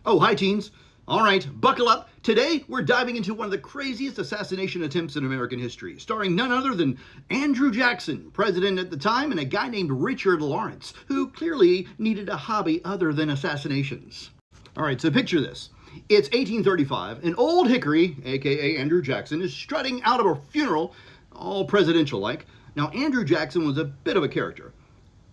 Oh, hi, teens. All right, buckle up. Today, we're diving into one of the craziest assassination attempts in American history, starring none other than Andrew Jackson, president at the time, and a guy named Richard Lawrence, who clearly needed a hobby other than assassinations. All right, so picture this. It's 1835, and old Hickory, aka Andrew Jackson, is strutting out of a funeral, all presidential-like. Now, Andrew Jackson was a bit of a character,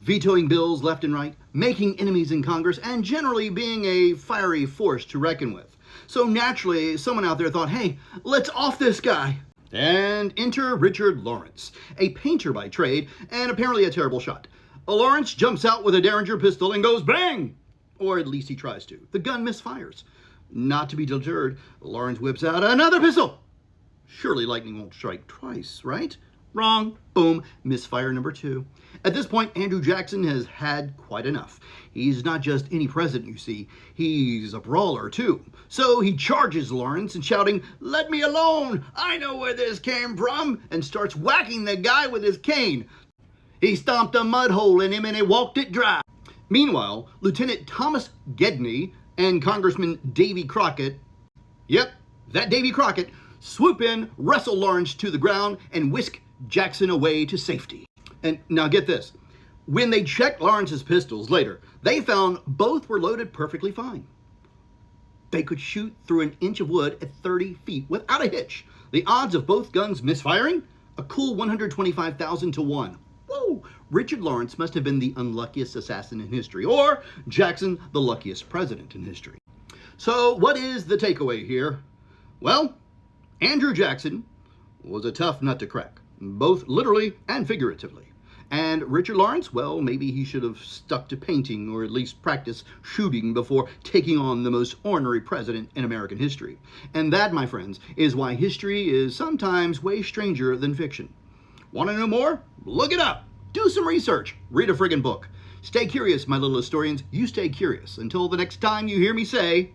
vetoing bills left and right, making enemies in Congress, and generally being a fiery force to reckon with. So naturally, someone out there thought, hey, let's off this guy. And enter Richard Lawrence, a painter by trade, and apparently a terrible shot. Lawrence jumps out with a Derringer pistol and goes bang! Or at least he tries to. The gun misfires. Not to be deterred, Lawrence whips out another pistol. Surely lightning won't strike twice, right? Wrong. Boom. Misfire number 2. At this point, Andrew Jackson has had quite enough. He's not just any president, you see. He's a brawler, too. So he charges Lawrence and shouting, "Let me alone! I know where this came from!" and starts whacking the guy with his cane. He stomped a mud hole in him and he walked it dry. Meanwhile, Lieutenant Thomas Gedney and Congressman Davy Crockett, yep, that Davy Crockett, swoop in, wrestle Lawrence to the ground, and whisk Jackson away to safety. And now get this. When they checked Lawrence's pistols later, they found both were loaded perfectly fine. They could shoot through an inch of wood at 30 feet without a hitch. The odds of both guns misfiring? A cool 125,000 to 1. Whoa! Richard Lawrence must have been the unluckiest assassin in history, or Jackson the luckiest president in history. So what is the takeaway here? Well, Andrew Jackson was a tough nut to crack, both literally and figuratively. And Richard Lawrence, well, maybe he should have stuck to painting or at least practice shooting before taking on the most ornery president in American history. And that, my friends, is why history is sometimes way stranger than fiction. Want to know more? Look it up. Do some research. Read a friggin' book. Stay curious, my little historians. You stay curious. Until the next time you hear me say...